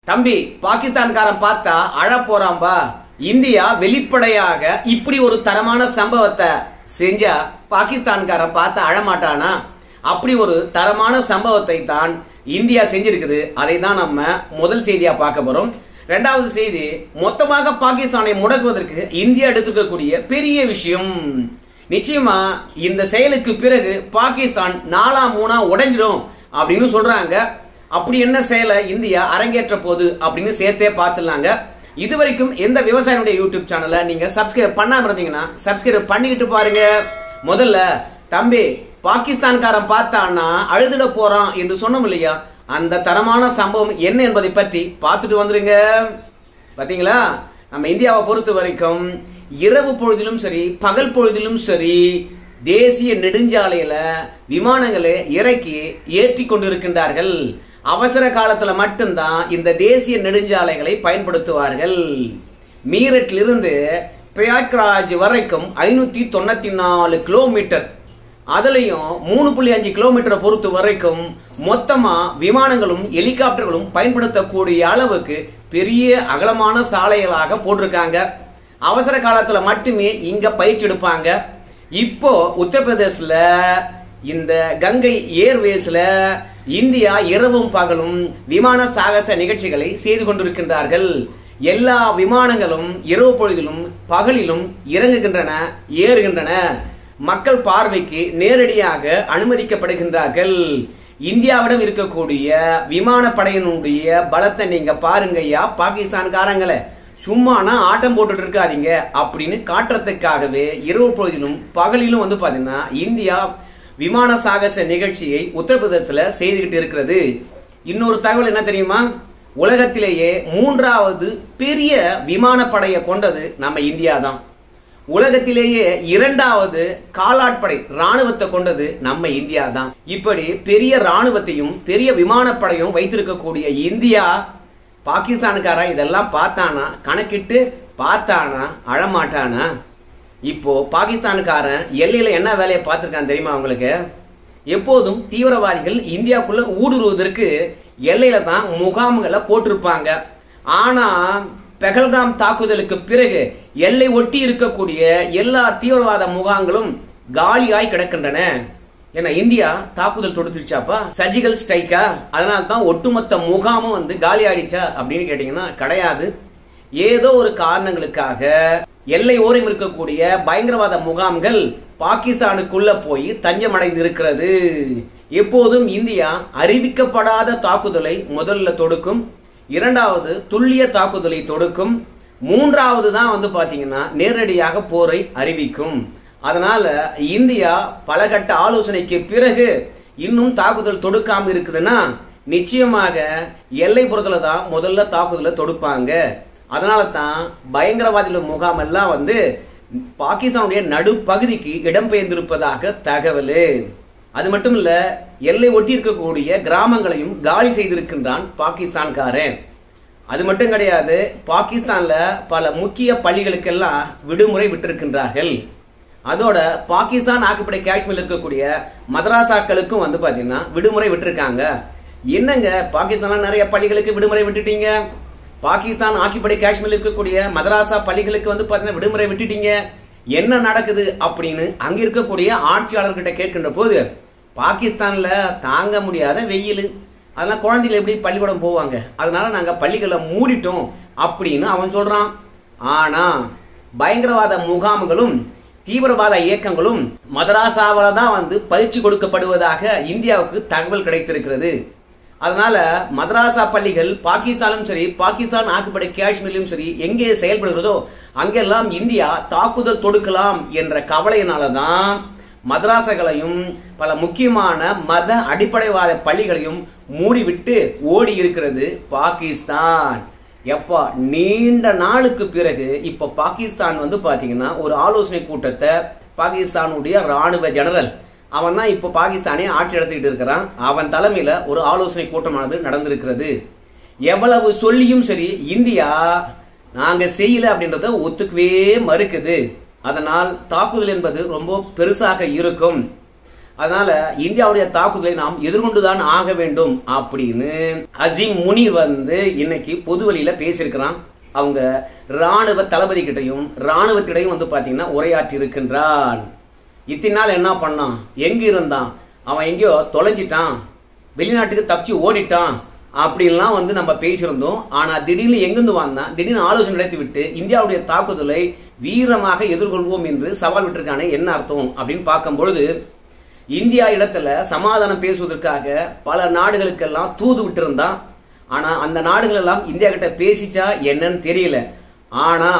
தம்பி பாகிஸ்தான்காரன் பார்த்தா அழ போறாம்பா. இந்தியா வெளிப்படையாக இப்படி ஒரு தரமான சம்பவத்தை செஞ்சா பாகிஸ்தான்காரன் பார்த்தா அழமாட்டானா? அப்படி ஒரு தரமான சம்பவத்தை தான் இந்தியா செஞ்சிருக்குது. அதை தான் நம்ம முதல் செய்தியா பார்க்க போறோம். இரண்டாவது செய்தி, மொத்தமாக பாகிஸ்தானை முடக்குவதற்கு இந்தியா எடுத்துக்கக்கூடிய பெரிய விஷயம். நிச்சயமா இந்த செயலுக்கு பிறகு பாகிஸ்தான் 4-3 உடைஞ்சிடும் அப்படின்னு சொல்றாங்க. அப்படி என்ன செயலை இந்தியா அரங்கேற்ற போது அப்படின்னு சேர்த்தே பார்த்துலாங்க. இதுவரைக்கும் எந்த விவசாயினுடைய யூடியூப் சேனலை நீங்க சப்ஸ்கிரைப் பண்ணாம இருந்தீங்கன்னா சப்ஸ்கிரைப் பண்ணிக்கிட்டு பாருங்க. முதல்ல தம்பி பாகிஸ்தான்காரன் பார்த்தான்னா அழுதுட போறான் என்று சொன்னோம் இல்லையா, அந்த தரமான சம்பவம் என்ன என்பதை பற்றி பார்த்துட்டு வந்துருங்க. பாத்தீங்களா, நம்ம இந்தியாவை பொறுத்த வரைக்கும் இரவு பொழுதிலும் சரி பகல் பொழுதிலும் சரி தேசிய நெடுஞ்சாலையில விமானங்களை இறக்கி ஏற்றி கொண்டிருக்கின்றார்கள். அவசர காலத்துல மட்டும்தான் இந்த தேசிய நெடுஞ்சாலைகளை பயன்படுத்துவார்கள். மீரட்டிலிருந்து பிரயாக்ராஜ் வரைக்கும் 594 கிலோமீட்டர், அதுலயும் 3.5 கிலோமீட்டரை பொறுத்த வரைக்கும் மொத்தமா விமானங்களும் ஹெலிகாப்டர்களும் பயன்படுத்தக்கூடிய அளவுக்கு பெரிய அகலமான சாலைகளாக போட்டிருக்காங்க. அவசர காலத்துல மட்டுமே இங்க பயிற்சி எடுப்பாங்க. இப்போ உத்தரப்பிரதேசல இந்த கங்கை ஏர்வேஸ்ல இந்தியா இரவும் பகலும் விமான சாகச நிகழ்ச்சிகளை செய்து கொண்டிருக்கின்றார்கள். எல்லா விமானங்களும் இரவு பொழுதிலும் பகலிலும் இறங்குகின்றன, ஏறுகின்றன. மக்கள் பார்வைக்கு நேரடியாக அனுமதிக்கப்படுகின்றார்கள். இந்தியாவிடம் இருக்கக்கூடிய விமானப்படையினுடைய பலத்தை நீங்க பாருங்கய்யா பாகிஸ்தான்காரங்களை. சும்மானா ஆட்டம் போட்டுட்டு இருக்காதீங்க அப்படின்னு காட்டுறதுக்காகவே இரவு பொழுதிலும் பகலிலும் பாத்தீங்கன்னா இந்தியா விமான சாகச நிகழ்ச்சியை உத்தரப்பிரதேசத்துல செய்துகிட்டு இருக்கிறது. இன்னொரு தகவல் என்ன தெரியுமா, உலகத்திலேயே 3வது பெரிய விமானப்படையை கொண்டது நம்ம இந்தியா தான். உலகத்திலேயே 2வது காலாட்படை ராணுவத்தை கொண்டது நம்ம இந்தியா தான். இப்படி பெரிய ராணுவத்தையும் பெரிய விமானப்படையும் வைத்திருக்கக்கூடிய இந்தியா பாகிஸ்தானுக்காரன் இதெல்லாம் பார்த்தானா, கணக்கிட்டு பார்த்தானா அழமாட்டானா? இப்போ பாகிஸ்தானுக்காரன் எல்லையில என்ன வேலையை பார்த்திருக்கான் தெரியுமா உங்களுக்கு? எப்போதும் தீவிரவாதிகள் இந்தியாவுக்குள்ள ஊடுருவதற்கு எல்லையில தான் முகாம்களை போட்டிருப்பாங்க. ஆனா பெஹல்காம் தாக்குதலுக்கு பிறகு எல்லை ஒட்டி இருக்கக்கூடிய எல்லா தீவிரவாத முகாம்களும் காலியாய் கிடக்கின்றன. ஏன்னா இந்தியா தாக்குதல் தொடுத்துருச்சாப்பா, சர்ஜிக்கல் ஸ்ட்ரைக்கா? அதனால தான் ஒட்டுமொத்த முகாமும் காலி ஆயிடுச்சா அப்படின்னு கேட்டீங்கன்னா கிடையாது. ஏதோ ஒரு காரணங்களுக்காக எல்லை ஓரம் இருக்கக்கூடிய பயங்கரவாத முகாம்கள் பாகிஸ்தானுக்குள்ள போய் தஞ்சமடைந்து இருக்கிறது. எப்போதும் இந்தியா அறிவிக்கப்படாத தாக்குதலை முதல்ல தொடுக்கும், 2வது துல்லிய தாக்குதலை தொடுக்கும், 3வது தான் பாத்தீங்கன்னா நேரடியாக போரை அறிவிக்கும். அதனால இந்தியா பல கட்ட ஆலோசனைக்கு பிறகு இன்னும் தாக்குதல் தொடுக்காம இருக்குதுன்னா நிச்சயமாக எல்லைப்புறத்துல தான் முதல்ல தாக்குதலை தொடுப்பாங்க. அதனால தான் பயங்கரவாதிகள் முகாம் எல்லாம் பாகிஸ்தானுடைய நடுப்பகுதிக்கு இடம்பெயர்ந்திருப்பதாக தகவல். அது மட்டும் இல்ல, எல்லை ஒட்டி இருக்கக்கூடிய கிராமங்களையும் காலி செய்திருக்கின்றான் பாகிஸ்தான்காரன். அது மட்டும் கிடையாது, பாகிஸ்தான்ல பல முக்கிய பள்ளிகளுக்கெல்லாம் விடுமுறை விட்டிருக்கின்றார்கள். அதோட பாகிஸ்தான் ஆக்குப்படை காஷ்மீர்ல இருக்கக்கூடிய மதராசாக்களுக்கும் பாத்தீங்கன்னா விடுமுறை விட்டுருக்காங்க. என்னங்க பாகிஸ்தான் நிறைய பள்ளிகளுக்கு விடுமுறை விட்டுட்டீங்க, பாகிஸ்தான் ஆக்கிப்படை காஷ்மீர்ல இருக்கக்கூடிய மதராசா பள்ளிகளுக்கு பாத்தீங்கன்னா விடுமுறை விட்டுட்டீங்க, என்ன நடக்குது அப்படின்னு அங்க இருக்கக்கூடிய ஆட்சியாளர்கிட்ட கேட்கின்ற போது, பாகிஸ்தான்ல தாங்க முடியாத வெயில், அதெல்லாம் குழந்தைகள் எப்படி பள்ளிக்கூடம் போவாங்க, அதனால நாங்க பள்ளிகளை மூடிட்டோம் அப்படின்னு அவன் சொல்றான். ஆனா பயங்கரவாத முகாம்களும் தீவிரவாத இயக்கங்களும் மதராசாவில தான் பயிற்சி கொடுக்கப்படுவதாக இந்தியாவுக்கு தகவல் கிடைத்திருக்கிறது. அதனால மதராசா பள்ளிகள் பாகிஸ்தானும் சரி பாகிஸ்தான் ஆக்குப்படை காஷ்மீரிலும் சரி எங்கே செயல்படுகிறதோ அங்கெல்லாம் இந்தியா தாக்குதல் தொடுக்கலாம் என்ற கவலையினாலதான் மதராசாக்களையும் பல முக்கியமான மத அடிப்படைவாத பள்ளிகளையும் மூடிவிட்டு ஓடி இருக்கிறது பாகிஸ்தான். எப்பா நீண்ட நாளுக்கு பிறகு இப்ப பாகிஸ்தான் பாத்தீங்கன்னா ஒரு ஆலோசனை கூட்டத்தை பாகிஸ்தானுடைய ராணுவ ஜெனரல் அவன் தான் இப்ப பாகிஸ்தானே ஆட்சி நடத்திட்டு இருக்கிறான். அவன் தலைமையில ஒரு ஆலோசனை கூட்டமானது நடந்திருக்கிறது. எவ்வளவு சொல்லியும் சரி இந்தியா நாங்க செய்யல அப்படின்றத ஒத்துக்கவே மறுக்குது. அதனால் தாக்குதல் என்பது ரொம்ப பெருசாக இருக்கும். அதனால இந்தியாவுடைய தாக்குதலை நாம் எதிர்கொண்டுதான் ஆக வேண்டும் அப்படின்னு அசீம் முனீர் இன்னைக்கு பொதுவெளியில பேசியிருக்கிறான். அவங்க ராணுவ தளபதி கிட்டையும் ராணுவத்திடையும் பாத்தீங்கன்னா உரையாற்றி இருக்கின்றான். இத்தனை நாள் என்ன பண்ணான், எங்க இருந்தான், அவன் எங்கேயோ தொலைஞ்சிட்டான், வெளிநாட்டுக்கு தப்பிச்சு ஓடிட்டான் அப்படின்லாம் நம்ம பேசியிருந்தோம். ஆனா திடீர்னு எங்கிருந்து வந்தான், திடீர்னு ஆலோசனை நடத்தி விட்டு இந்தியாவுடைய தாக்குதலை வீரமாக எதிர்கொள்வோம் என்று சவால் விட்டுருக்கானே, என்ன அர்த்தம் அப்படின்னு பார்க்கும் பொழுது, இந்தியா இடத்துல சமாதானம் பேசுவதற்காக பல நாடுகளுக்கெல்லாம் தூது விட்டு இருந்தான். ஆனா அந்த நாடுகள் எல்லாம் இந்தியா கிட்ட பேசிச்சா என்னன்னு தெரியல. ஆனா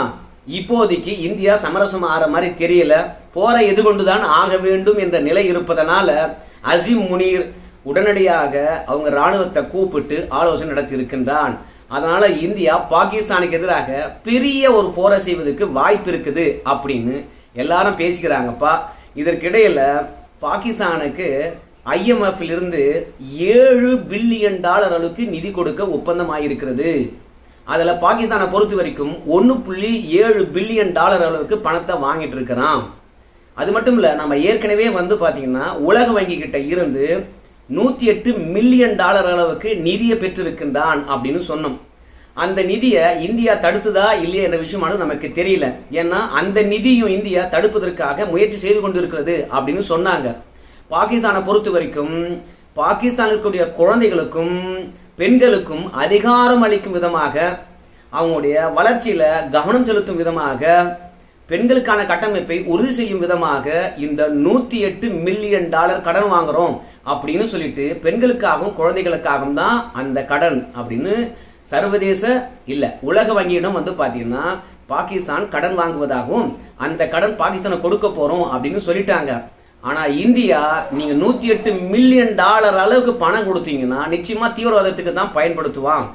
இப்போதைக்கு இந்தியா சமரசம் ஆற மாதிரி தெரியல. போரை எதிர்கொண்டுதான் ஆக வேண்டும் என்ற நிலை இருப்பதனால அசீம் முனீர் உடனடியாக அவங்க ராணுவத்தை கூப்பிட்டு ஆலோசனை நடத்தி இருக்கின்றான். அதனால இந்தியா பாகிஸ்தானுக்கு எதிராக பெரிய ஒரு போரை செய்வதற்கு வாய்ப்பு இருக்குது அப்படின்னு எல்லாரும் பேசிக்கிறாங்கப்பா. இதற்கிடையில பாகிஸ்தானுக்கு IMF இருந்து $7 பில்லியன் அளவுக்கு நிதி கொடுக்க ஒப்பந்தம் ஆயிருக்கிறது. அதுல பாகிஸ்தானை பொறுத்த வரைக்கும் $1.7 பில்லியன் அளவுக்கு பணத்தை வாங்கிட்டு இருக்கிறான். அது மட்டும் இல்ல, நம்ம ஏற்கனவே பாத்தீங்கன்னா உலக வங்கி கிட்ட இருந்து $108 மில்லியன் அளவுக்கு நிதியை பெற்றிருக்கின்றான் அப்படின்னு சொன்னோம். அந்த நிதியை இந்தியா தடுத்துதா இல்லையா என்ற விஷயமானது நமக்கு தெரியல. ஏன்னா அந்த நிதியும் இந்தியா தடுப்பதற்காக முயற்சி செய்து கொண்டிருக்கிறது அப்படின்னு சொன்னாங்க. பாகிஸ்தானை பொறுத்த வரைக்கும் பாகிஸ்தானுடைய குழந்தைகளுக்கும் பெண்களுக்கும் அதிகாரம் அளிக்கும் விதமாக, அவங்களுடைய வளர்ச்சியில கவனம் செலுத்தும் விதமாக, பெண்களுக்கான கட்டமைப்பை உறுதி செய்யும் விதமாக இந்த $108 மில்லியன் கடன் வாங்குறோம் அப்படின்னு சொல்லிட்டு பெண்களுக்காகவும் குழந்தைகளுக்காகவும் தான் அந்த கடன் அப்படின்னு சர்வதேச இல்ல உலக வங்கியிடம் பாத்தீங்கன்னா பாகிஸ்தான் கடன் வாங்குவதாகவும் அந்த கடன் பாகிஸ்தானை கொடுக்க போறோம் அப்படின்னு சொல்லிட்டாங்க. ஆனா இந்தியா நீங்க $108 மில்லியன் அளவுக்கு பணம் கொடுத்தீங்கன்னா நிச்சயமா தீவிரவாதத்துக்கு தான் பயன்படுத்துவான்.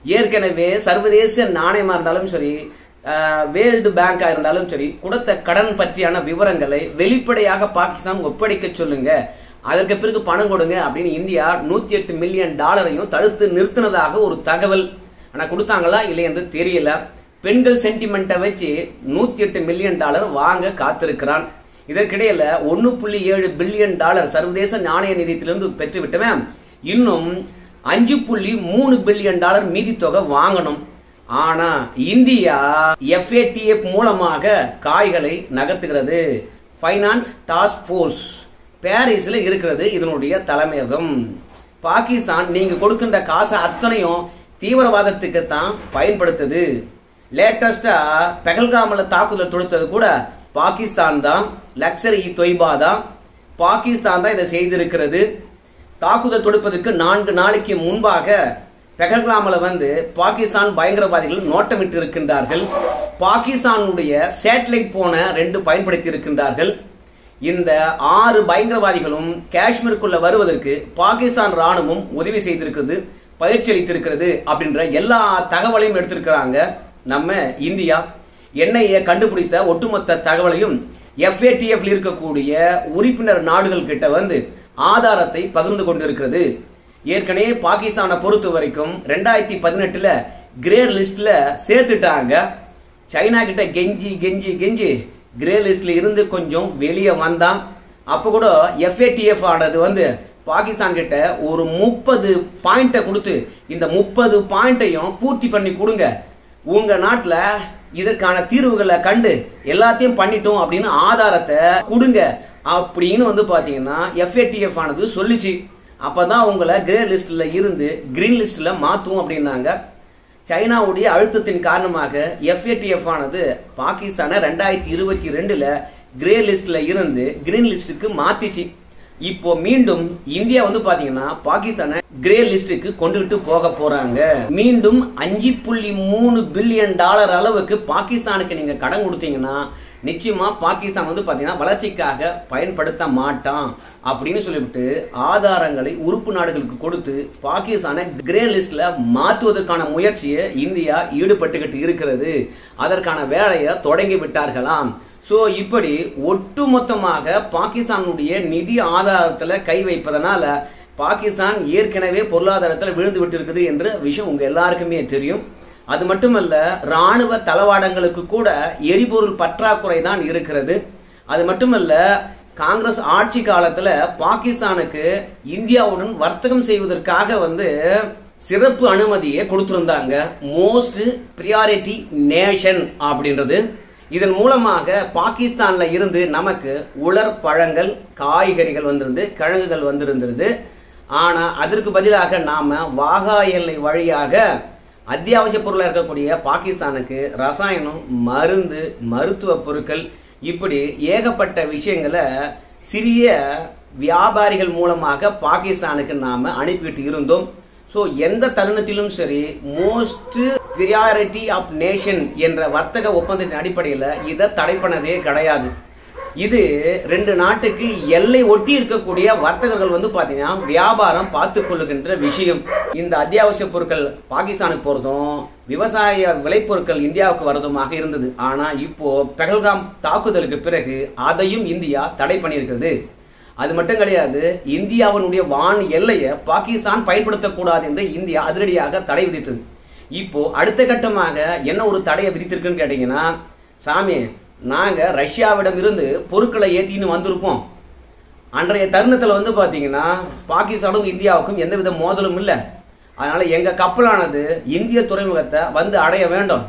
ஏற்கனவே சர்வதேச நாணயமா இருந்தாலும் சரி, வேர்ல்டு பேங்கா இருந்தாலும் சரி, கொடுத்த கடன் பற்றியான விவரங்களை வெளிப்படையாக பாகிஸ்தான் ஒப்படைக்க சொல்லுங்க, அதற்கு பிறகு பணம் கொடுங்க அப்படின்னு இந்தியா $108 மில்லியன் தடுத்து நிறுத்தினதாக ஒரு தகவல். ஆனா கொடுத்தாங்களா இல்லை என்று தெரியல. பெண்கள் சென்டிமெண்ட்டை வச்சு $108 மில்லியன் வாங்க காத்திருக்கிறான். இதற்கிடையில $1.7 பில்லியன் சர்வதேச நாணய நிதியத்திலிருந்து பெற்று விட்டவன் இன்னும் $5.3 பில்லியன் மீதி தொகை வாங்கணும். ஆனா இந்தியா FATF மூலமாக காய்களை நகர்த்துகிறது. பைனான்ஸ் டாஸ்க் போர்ஸ் பாரிஸ்ல இருக்கிறது இதனுடைய தலைமையகம். பாகிஸ்தான் நீங்க கொடுக்கின்ற காசை அத்தனையும் தீவிரவாதத்துக்கு தான் பயன்படுத்துது. லேட்டஸ்டா பெஹல்காம்ல தாக்குதல் தொடுத்தது கூட பாகிஸ்தான் தான். லக்சர் இ தொய்பா தான், பாகிஸ்தான் தான் இதை செய்திருக்கிறது. தாக்குதல் தொடுப்பதற்கு 4 நாளைக்கு முன்பாக பெஹல்காம்ல பாகிஸ்தான் பயங்கரவாதிகள் நோட்டமிட்டு இருக்கின்றார்கள். பாகிஸ்தானுடைய சேட்டலைட் போன 2 பயன்படுத்தி இருக்கின்றார்கள். இந்த 6 பயங்கரவாதிகளும் காஷ்மீருக்குள்ள வருவதற்கு பாகிஸ்தான் ராணுவம் உதவி செய்திருக்கிறது, பயிற்சி அளித்திருக்கிறது அப்படின்ற எல்லா தகவலையும் எடுத்திருக்கிறாங்க. நம்ம இந்தியா என்ஐஏ கண்டுபிடித்த ஒட்டுமொத்த தகவலையும் FATF இருக்கக்கூடிய உறுப்பினர் நாடுகள் கிட்ட ஆதாரத்தை பகிர்ந்து கொண்டிருக்கிறது. ஏற்கனவே பாகிஸ்தானை பொறுத்த வரைக்கும் 2018 கிரே லிஸ்ட்ல சேர்த்துட்டாங்க. சைனா கிட்ட கெஞ்சி கெஞ்சி கெஞ்சி கிரே லிஸ்ட்ல இருந்து கொஞ்சம் வெளியே வந்தான். அப்ப கூட FATF ஆனது பாகிஸ்தான் கிட்ட ஒரு 30 பாயிண்ட கொடுத்து இந்த 30 பாயிண்டையும் பூர்த்தி பண்ணி கொடுங்க, உங்க நாட்டுல இதற்கான தீர்வுகளை கண்டு எல்லாத்தையும் பண்ணிட்டோம் அப்படின்னு ஆதாரத்தை கொடுங்க அப்படின்னு பாத்தீங்கன்னா FATF ஆனது சொல்லிச்சு. அப்பதான் உங்களை கிரே லிஸ்ட்ல இருந்து கிரீன் லிஸ்ட்ல மாத்தும் அப்படின்னாங்க. சைனாவுடைய அழுத்தத்தின் காரணமாக FATF ஆனது பாகிஸ்தானை 2022 கிரே லிஸ்ட்ல இருந்து கிரீன் லிஸ்டுக்கு மாத்திச்சு. இப்போ மீண்டும் இந்தியா பாத்தீங்கன்னா பாகிஸ்தானை கிரே லிஸ்டுக்கு கொண்டுகிட்டு போக போறாங்க. மீண்டும் $5.3 பில்லியன் அளவுக்கு பாகிஸ்தானுக்கு நீங்க கடன் கொடுத்தீங்கன்னா நிச்சயமா பாகிஸ்தான் பாத்தீங்கன்னா வளர்ச்சிக்காக பயன்படுத்த மாட்டான் அப்படின்னு சொல்லிவிட்டு ஆதாரங்களை உறுப்பு நாடுகளுக்கு கொடுத்து பாகிஸ்தானை கிரே லிஸ்ட்ல மாற்றுவதற்கான முயற்சியை இந்தியா ஈடுபட்டுக்கிட்டு இருக்கிறது. அதற்கான வேலையை தொடங்கி விட்டார்களாம். சோ இப்படி ஒட்டுமொத்தமாக பாகிஸ்தானுடைய நிதி ஆதாரத்துல கை வைப்பதனால பாகிஸ்தான் ஏற்கனவே பொருளாதாரத்தில் விழுந்து விட்டு இருக்குது என்ற விஷயம் உங்க எல்லாருக்குமே தெரியும். அது மட்டுமல்ல, ராணுவ தளவாடங்களுக்கு கூட எரிபொருள் பற்றாக்குறை தான் இருக்கிறது. அது மட்டுமல்ல, காங்கிரஸ் ஆட்சி காலத்துல பாகிஸ்தானுக்கு இந்தியாவுடன் வர்த்தகம் செய்வதற்காக சிறப்பு அனுமதியை கொடுத்திருந்தாங்க. மோஸ்ட் பிரியாரிட்டி நேஷன் அப்படின்றது. இதன் மூலமாக பாகிஸ்தான்ல இருந்து நமக்கு உலர் பழங்கள், காய்கறிகள் வந்திருந்து, கிழங்குகள் வந்திருந்தது. ஆனா அதற்கு பதிலாக நாம வாகா எல்லை வழியாக அத்தியாவசிய பொருளாக இருக்கக்கூடிய பாகிஸ்தானுக்கு ரசாயனம், மருந்து, மருத்துவ பொருட்கள், இப்படி ஏகப்பட்ட விஷயங்களை சிறிய வியாபாரிகள் மூலமாக பாகிஸ்தானுக்கு நாம அனுப்பிட்டு இருந்தோம். சோ எந்த தருணத்திலும் சரி மோஸ்ட் பிரியாரிட்டி ஆஃப் நேஷன் என்ற வர்த்தக ஒப்பந்தத்தின் அடிப்படையில் இதை தடை பண்ணதே கிடையாது. இது ரெண்டு நாட்டுக்கு எல்லை ஒட்டி இருக்கக்கூடிய வர்த்தகர்கள் பாத்தீங்கன்னா வியாபாரம் பார்த்து கொள்ளுகின்ற விஷயம். இந்த அத்தியாவசிய பொருட்கள் பாகிஸ்தானுக்கு போறதும், விவசாய விளைபொருட்கள் இந்தியாவுக்கு வரதுமாக இருந்தது. ஆனா இப்போ பெஹல்காம் தாக்குதலுக்கு பிறகு அதையும் இந்தியா தடை பண்ணியிருக்கிறது. அது மட்டும் கிடையாது, இந்தியாவினுடைய வான் எல்லையை பாகிஸ்தான் பயன்படுத்தக்கூடாது என்று இந்தியா அதிரடியாக தடை விதித்தது. இப்போ அடுத்த கட்டமாக என்ன ஒரு தடையை விதித்திருக்குன்னு கேட்டீங்கன்னா, சாமி நாங்க ரஷ்யாவிடம் இருந்து பொருட்களை ஏத்தின்னு வந்திருப்போம். அன்றைய தருணத்துல பாத்தீங்கன்னா பாகிஸ்தானுக்கும் இந்தியாவுக்கும் எந்தவித மோதலும் இல்லை. அதனால எங்க கப்பலானது இந்திய துறைமுகத்தை அடைய வேண்டும்.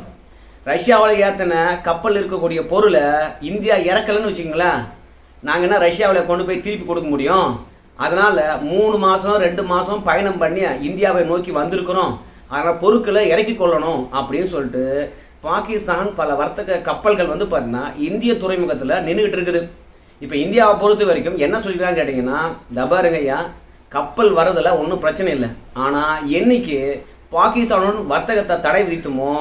ரஷ்யாவில் ஏத்தின கப்பல் இருக்கக்கூடிய பொருளை இந்தியா இறக்கலன்னு வச்சுக்கீங்களேன், நாங்க என்ன ரஷ்யாவில் கொண்டு போய் திருப்பி கொடுக்க முடியும்? அதனால 3 மாசம் 2 மாசம் பயணம் பண்ணி இந்தியாவை நோக்கி வந்திருக்கிறோம். அதனால பொருட்களை இறக்கி கொள்ளணும் அப்படின்னு சொல்லிட்டு பாகிஸ்தான் பல வர்த்தக கப்பல்கள் பாத்தீங்கன்னா இந்திய துறைமுகத்துல நின்றுகிட்டு இருக்குது. இப்ப இந்தியாவை பொறுத்த வரைக்கும் என்ன சொல்லிக்கிறான்னு கேட்டீங்கன்னா, தபாருங்கய்யா கப்பல் வரதுல ஒன்னும் பிரச்சனை இல்லை. ஆனா என்னைக்கு பாகிஸ்தானுடன் வர்த்தகத்தை தடை விதித்துமோ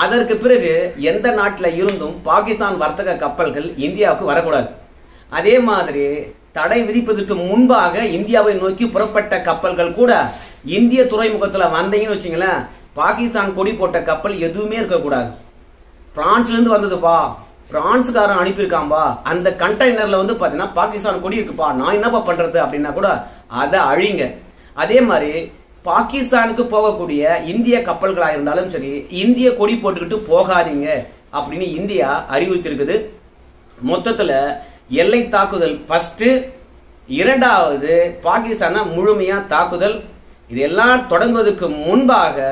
அதற்கு பிறகு எந்த நாட்டில இருந்தும் பாகிஸ்தான் வர்த்தக கப்பல்கள் இந்தியாவுக்கு வரக்கூடாது. அதே மாதிரி தடை விதிப்பதற்கு முன்பாக இந்தியாவை நோக்கி புறப்பட்ட கப்பல்கள் கூட இந்திய துறைமுகத்துல வந்தீங்கன்னு வச்சுங்களேன், பாகிஸ்தான் கொடி போட்ட கப்பல் எதுவுமே இருக்கக்கூடாது. பிரான்ஸ்ல இருந்து வந்ததுப்பா, பிரான்ஸ்காரன் அனுப்பியிருக்காம்பா, அந்த கண்டெய்னர்ல பாத்தீங்கன்னா பாகிஸ்தான் கொடி இருக்குப்பா, நான் என்னப்பா பண்றது அப்படின்னா கூட அதை அழிங்க. அதே மாதிரி பாகிஸ்தானுக்கு போகக்கூடிய இந்திய கப்பல்களா இருந்தாலும் சரி இந்திய கொடி போட்டுக்கிட்டு போகாதீங்க அப்படின்னு இந்தியா அறிவித்திருக்குது. மொத்தத்துல எல்லை தாக்குதல் ஃபர்ஸ்ட், இரண்டாவது பாகிஸ்தான முழுமையா தாக்குதல். இதெல்லாம் தொடங்குவதற்கு முன்பாக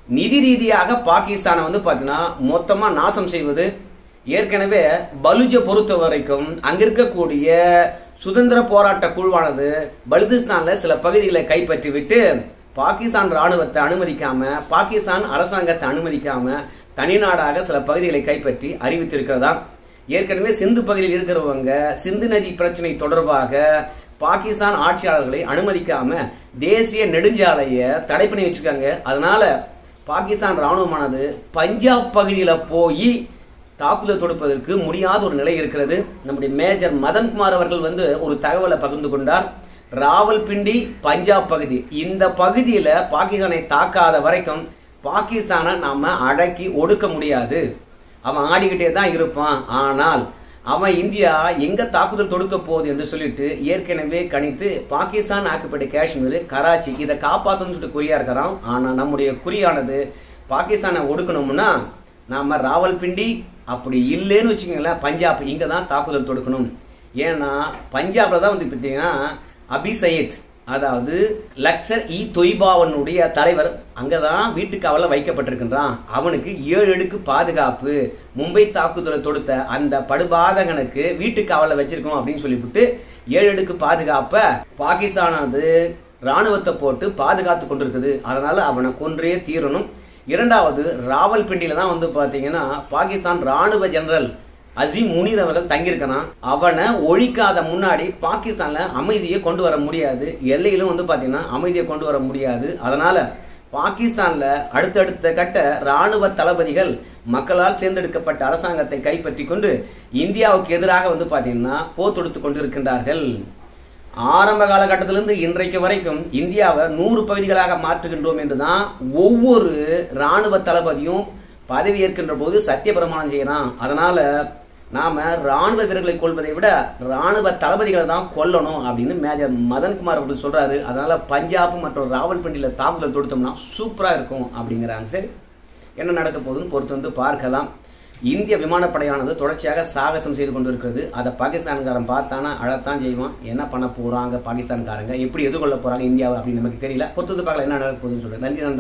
நிதி ரீதியாக பாகிஸ்தானை பாத்தீங்கன்னா மொத்தமா நாசம் செய்வது. ஏற்கனவே பலுஜ பொறுத்த வரைக்கும் அங்க இருக்கக்கூடிய சுதந்திர போராட்ட குழுவானது பலுதிஸ்தான்ல சில பகுதிகளை கைப்பற்றி விட்டு பாகிஸ்தான் ராணுவத்தை அனுமதிக்காம, பாகிஸ்தான் அரசாங்கத்தை அனுமதிக்காம தனிநாடாக சில பகுதிகளை கைப்பற்றி அறிவித்திருக்கிறதா. ஏற்கனவே சிந்து பகுதியில் இருக்கிறவங்க சிந்து நதி பிரச்சனை தொடர்பாக பாகிஸ்தான் ஆட்சியாளர்களை அனுமதிக்காம தேசிய நெடுஞ்சாலையை தடை பண்ணி வச்சிருக்காங்க. அதனால பாகிஸ்தான் ராணுவமானது பஞ்சாப் பகுதியில போய் தாக்குதல் தொடுப்பதற்கு முடியாத ஒரு நிலை இருக்கிறது. நம்முடைய மேஜர் மதன்குமார் அவர்கள் ஒரு தகவலை பகிர்ந்து கொண்டார். ராவல்பிண்டி பஞ்சாப் பகுதி, இந்த பகுதியில பாகிஸ்தானை தாக்காத வரைக்கும் பாகிஸ்தானை நாம அடக்கி ஒடுக்க முடியாது. அவன் ஆடிக்கிட்டே தான் இருப்பான். ஆனால் அவன் இந்தியா எங்க தாக்குதல் தொடுக்க போகுது என்று சொல்லிட்டு ஏற்கனவே கணித்து பாகிஸ்தான் ஆக்கப்பட்ட காஷ்மீர், கராச்சி இதை காப்பாற்றணும்னு சொல்லிட்டு குறியா இருக்கிறான். ஆனா நம்முடைய குறியானது பாகிஸ்தானை ஒடுக்கணும்னா நாம ராவல்பிண்டி, அப்படி இல்லைன்னு வச்சுக்கோங்களேன் பஞ்சாப், இங்க தான் தாக்குதல் தொடுக்கணும். ஏன்னா பஞ்சாப்ல தான் பாத்தீங்கன்னா அபிசையத், அதாவது லக்சர் இ தொய்பாவனுடைய தலைவர் அங்கதான் வீட்டுக்காவல வைக்கப்பட்டிருக்கின்றான். அவனுக்கு 7 அடுக்கு பாதுகாப்பு. மும்பை தாக்குதலை தொடுத்த அந்த படுபாதகனுக்கு வீட்டுக்காவல வச்சிருக்கோம் அப்படின்னு சொல்லிவிட்டு 7 அடுக்கு பாதுகாப்ப பாகிஸ்தானது ராணுவத்தை போட்டு பாதுகாத்து கொண்டிருக்குது. அதனால அவனை கொன்றே தீரணும். இரண்டாவது ராவல்பிண்டியில தான் பாத்தீங்கன்னா பாகிஸ்தான் ராணுவ ஜெனரல் அசீம் முனீர் அவர்கள் தங்கியிருக்கிறான். அவனை ஒழிக்காத முன்னாடி பாகிஸ்தான்ல அமைதியை கொண்டு வர முடியாது. எல்லையிலும் பாத்தீங்கன்னா அமைதியை கொண்டு வர முடியாது. அதனால பாகிஸ்தான்ல அடுத்தடுத்த கட்ட ராணுவ தளபதிகள் மக்களால் தேர்ந்தெடுக்கப்பட்ட அரசாங்கத்தை கைப்பற்றி கொண்டு இந்தியாவுக்கு எதிராக பாத்தீங்கன்னா போர் தொடுத்துக் கொண்டிருக்கின்றார்கள். ஆரம்ப காலகட்டத்திலிருந்து இன்றைக்கு வரைக்கும் இந்தியாவை 100 பகுதிகளாக மாற்றுகின்றோம் என்றுதான் ஒவ்வொரு ராணுவ தளபதியும் பதவி ஏற்கின்ற போது சத்திய பிரமாணம் செய்யறான். அதனால நாம ராணுவ வீரர்களை கொள்வதை விட ராணுவ தளபதிகளை தான் கொல்லணும் அப்படின்னு மேஜர் மதன்குமார் அவர்கள் சொல்றாரு. அதனால பஞ்சாப் மற்றும் ராவல்பிண்டியில தாக்குதல் தொடுத்தோம்னா சூப்பரா இருக்கும் அப்படிங்கிறாங்க. சரி, என்ன நடக்க போகுதுன்னு பொறுத்து பார்க்கலாம். இந்திய விமானப்படையானது தொடர்ச்சியாக சாகசம் செய்து கொண்டிருக்கிறது. அதை பாகிஸ்தான்காரன் பார்த்தானா அழத்தான் செய்வான். என்ன பண்ண போறாங்க பாகிஸ்தான்காரங்க, எப்படி எதிர்கொள்ள போறாங்க இந்தியாவை அப்படின்னு நமக்கு தெரியல. பொறுத்து பார்க்கலாம் என்ன நடக்க போகுதுன்னு சொல்றேன். நன்றி நண்பர்களே.